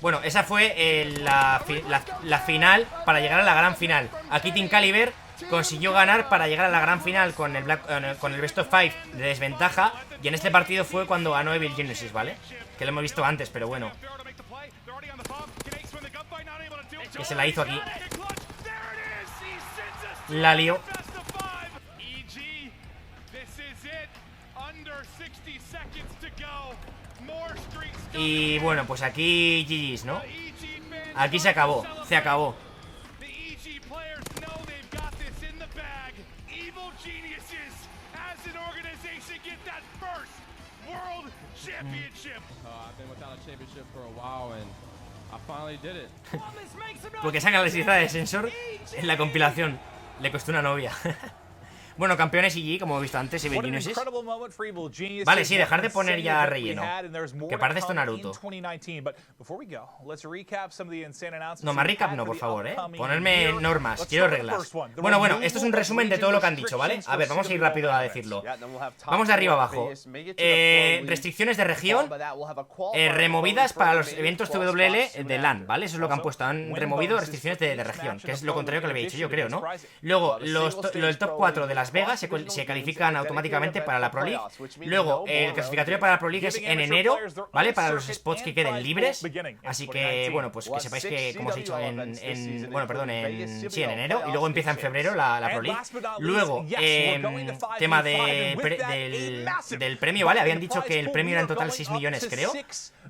Bueno, esa fue la final para llegar a la gran final. Aquí Team Caliber consiguió ganar para llegar a la gran final con el Best of 5 de desventaja. Y en este partido fue cuando ganó Evil Genesis, ¿vale? Que lo hemos visto antes, pero bueno. Que se la hizo aquí. La lió. Y bueno, pues aquí GG's, ¿no? Aquí se acabó, se acabó. Porque sacan la lista de sensor en la compilación. Le costó una novia. Bueno, campeones EG, como he visto antes, Evil Genesis. Vale, sí, dejar de poner ya relleno. Que parece esto Naruto. No, más recap no, por favor, Ponerme normas, quiero reglas. Bueno, esto es un resumen de todo lo que han dicho, ¿vale? A ver, vamos a ir rápido a decirlo. Vamos de arriba abajo. Restricciones de región removidas para los eventos CWL de LAN, ¿vale? Eso es lo que han puesto. Han removido restricciones de región, que es lo contrario que le había dicho yo, creo, ¿no? Luego, el top 4 de Las Vegas se califican automáticamente para la Pro League. Luego, el clasificatorio para la Pro League es en enero, ¿vale? Para los spots que queden libres. Así que, bueno, pues que sepáis que, como os he dicho, en enero. Y luego empieza en febrero la Pro League. Luego, tema del premio, ¿vale? Habían dicho que el premio era en total 6 millones, creo.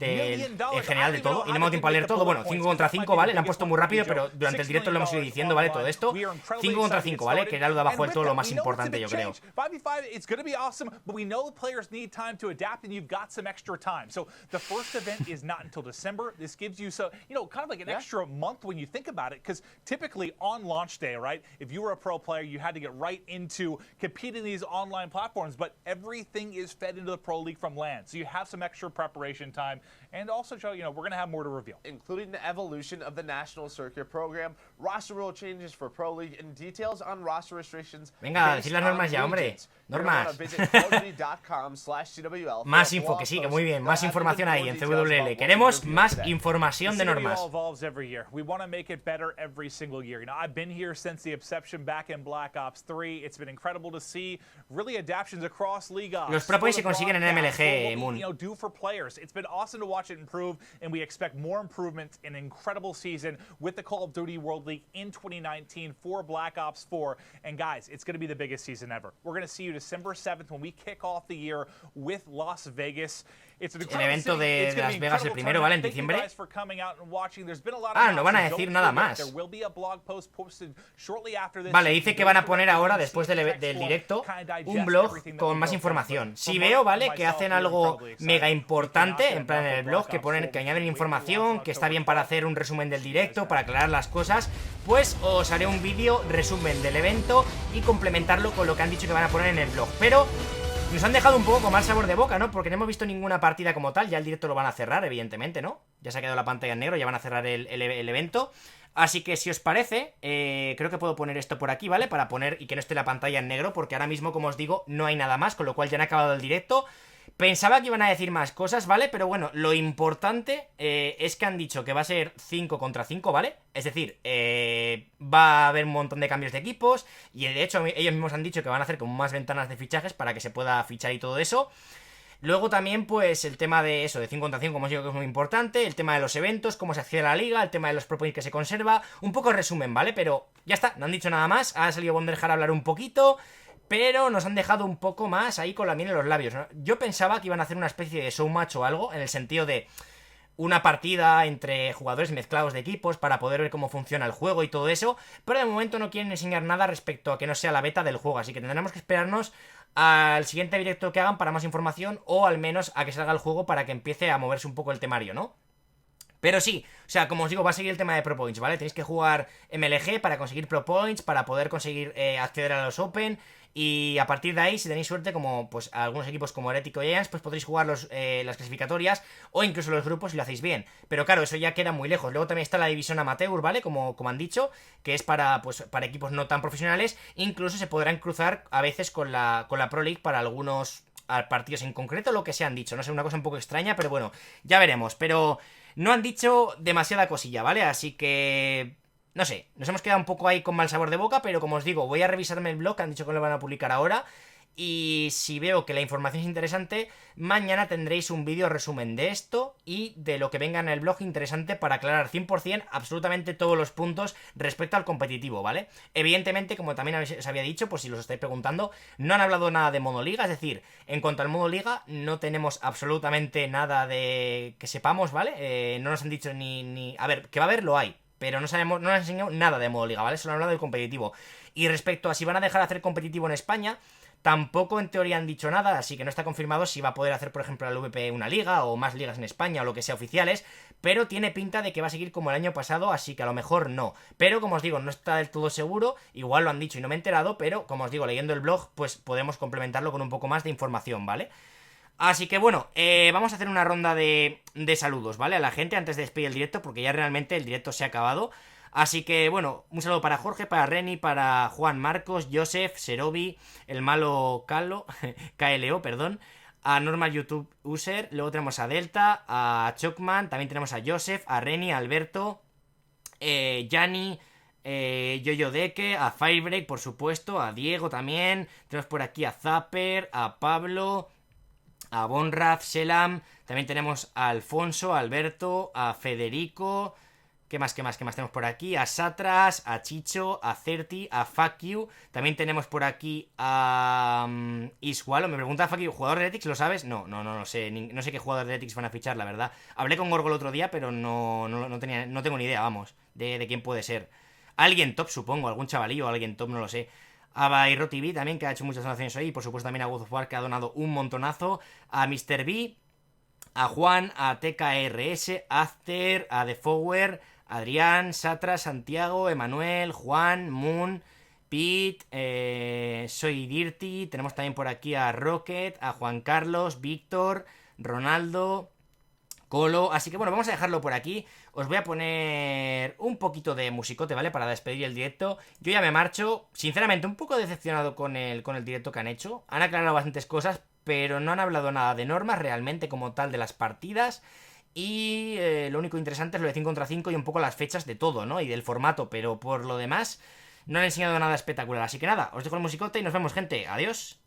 En general de todo. Y no me ha dado tiempo a leer todo. Bueno, 5 contra 5, ¿vale? Lo han puesto muy rápido, pero durante el directo lo hemos ido diciendo, ¿vale? Todo esto. 5 contra 5, ¿vale? Que era lo de abajo del todo lo más importante. importante, yo creo. 5v5, it's going to be awesome, but we know the players need time to adapt, and you've got some extra time. So the first event is not until December. This gives you, so kind of like an extra month when you think about it, because typically on launch day, right, if you were a pro player, you had to get right into competing in these online platforms, but everything is fed into the Pro League from LAN. So you have some extra preparation time. And also, Joe, we're going to have more to reveal. Including the evolution of the National Circuit program, roster rule changes for Pro League, and details on roster restrictions. Venga, decir las normas ya, hombre. Normas. Más info, que sí, que muy bien. Más información ahí en CWL. Queremos más información de normas. We want to make it better every single year. I've been here since the inception back in Black Ops 3. It's been incredible to see really adaptations across League Ops. Los pro points se consiguen en MLG, Moon. Do for players. It's been awesome to watch it improve, and we expect more improvements in an incredible season with the Call of Duty World League in 2019 for Black Ops 4. And guys, it's going to be the biggest season ever. We're going to see you December 7th when we kick off the year with Las Vegas. El evento de Las Vegas el primero, ¿vale? En diciembre. No van a decir nada más. Vale, dice que van a poner ahora, después del directo, un blog con más información. Si veo, ¿vale? Que hacen algo mega importante, en plan en el blog, que añaden información, que está bien para hacer un resumen del directo, para aclarar las cosas, pues os haré un vídeo resumen del evento y complementarlo con lo que han dicho que van a poner en el blog. Pero nos han dejado un poco con mal sabor de boca, ¿no? Porque no hemos visto ninguna partida como tal. Ya el directo lo van a cerrar, evidentemente, ¿no? Ya se ha quedado la pantalla en negro, ya van a cerrar el evento. Así que si os parece, creo que puedo poner esto por aquí, ¿vale? Para poner y que no esté la pantalla en negro, porque ahora mismo, como os digo, no hay nada más, con lo cual ya han acabado el directo. Pensaba que iban a decir más cosas, ¿vale? Pero bueno, lo importante es que han dicho que va a ser 5 contra 5, ¿vale? Es decir, va a haber un montón de cambios de equipos. Y de hecho ellos mismos han dicho que van a hacer como más ventanas de fichajes para que se pueda fichar y todo eso. Luego también, pues, el tema de eso, de 5 contra 5, como os digo, que es muy importante. El tema de los eventos, cómo se accede a la liga, el tema de los pro points que se conserva. Un poco resumen, ¿vale? Pero ya está, no han dicho nada más. Ha salido Bonderjar a hablar un poquito, pero nos han dejado un poco más ahí con la miel en los labios, ¿no? Yo pensaba que iban a hacer una especie de showmatch o algo, en el sentido de una partida entre jugadores mezclados de equipos para poder ver cómo funciona el juego y todo eso, pero de momento no quieren enseñar nada respecto a que no sea la beta del juego, así que tendremos que esperarnos al siguiente directo que hagan para más información, o al menos a que salga el juego para que empiece a moverse un poco el temario, ¿no? Pero sí, o sea, como os digo, va a seguir el tema de Pro Points, ¿vale? Tenéis que jugar MLG para conseguir Pro Points, para poder conseguir acceder a los Open. Y a partir de ahí, si tenéis suerte, como pues algunos equipos como Heretico y Giants, pues podréis jugar las clasificatorias o incluso los grupos si lo hacéis bien. Pero claro, eso ya queda muy lejos. Luego también está la división amateur, ¿vale? Como han dicho, que es para equipos no tan profesionales. Incluso se podrán cruzar a veces con la Pro League para algunos partidos en concreto, lo que se han dicho. No sé, una cosa un poco extraña, pero bueno, ya veremos. Pero no han dicho demasiada cosilla, ¿vale? Así que no sé, nos hemos quedado un poco ahí con mal sabor de boca, pero como os digo, voy a revisarme el blog, que han dicho que lo van a publicar ahora, y si veo que la información es interesante, mañana tendréis un vídeo resumen de esto y de lo que venga en el blog interesante para aclarar 100% absolutamente todos los puntos respecto al competitivo, ¿vale? Evidentemente, como también os había dicho, pues si los estáis preguntando, no han hablado nada de modo liga, es decir, en cuanto al modo liga, no tenemos absolutamente nada de que sepamos, ¿vale? No nos han dicho ni... A ver, que va a haber, lo hay, pero no sabemos, no nos han enseñado nada de modo liga, ¿vale? Solo han hablado del competitivo. Y respecto a si van a dejar de hacer competitivo en España, tampoco en teoría han dicho nada, así que no está confirmado si va a poder hacer, por ejemplo, al VP una liga o más ligas en España o lo que sea oficiales, pero tiene pinta de que va a seguir como el año pasado, así que a lo mejor no. Pero, como os digo, no está del todo seguro, igual lo han dicho y no me he enterado, pero, como os digo, leyendo el blog, pues podemos complementarlo con un poco más de información, ¿vale? Así que bueno, vamos a hacer una ronda de saludos, ¿vale? A la gente antes de despedir el directo, porque ya realmente el directo se ha acabado. Así que bueno, un saludo para Jorge, para Reni, para Juan Marcos, Joseph, Serobi, el malo KLO, perdón, a Normal YouTube User, luego tenemos a Delta, a Chocman, también tenemos a Joseph, a Reni, a Alberto, Yanni, Yoyo Deke, a Firebreak, por supuesto, a Diego también, tenemos por aquí a Zapper, a Pablo, a Bonraz, Selam, también tenemos a Alfonso, a Alberto, a Federico, ¿qué más tenemos por aquí? A Satras, a Chicho, a Certi, a Fuck You, también tenemos por aquí a Iswalo, me pregunta Fuck You, ¿jugador de Heretics? ¿Lo sabes? No sé, no sé qué jugador de Heretics van a fichar, la verdad. Hablé con Gorgo el otro día, pero no tengo ni idea, vamos, de quién puede ser. Alguien top, supongo, algún chavalillo, alguien top, no lo sé. A Bairro TV también, que ha hecho muchas donaciones hoy, y por supuesto también a God of War, que ha donado un montonazo, a Mr. B, a Juan, a TKRS, After, a The Fower, Adrián, Satra, Santiago, Emanuel, Juan, Moon, Pete, Soy Dirty, tenemos también por aquí a Rocket, a Juan Carlos, Víctor, Ronaldo, Colo, así que bueno, vamos a dejarlo por aquí. Os voy a poner un poquito de musicote, ¿vale? Para despedir el directo. Yo ya me marcho, sinceramente un poco decepcionado con el directo que han hecho. Han aclarado bastantes cosas, pero no han hablado nada de normas realmente como tal de las partidas. Y lo único interesante es lo de 5 contra 5 y un poco las fechas de todo, ¿no? Y del formato, pero por lo demás no han enseñado nada espectacular. Así que nada, os dejo el musicote y nos vemos, gente. Adiós.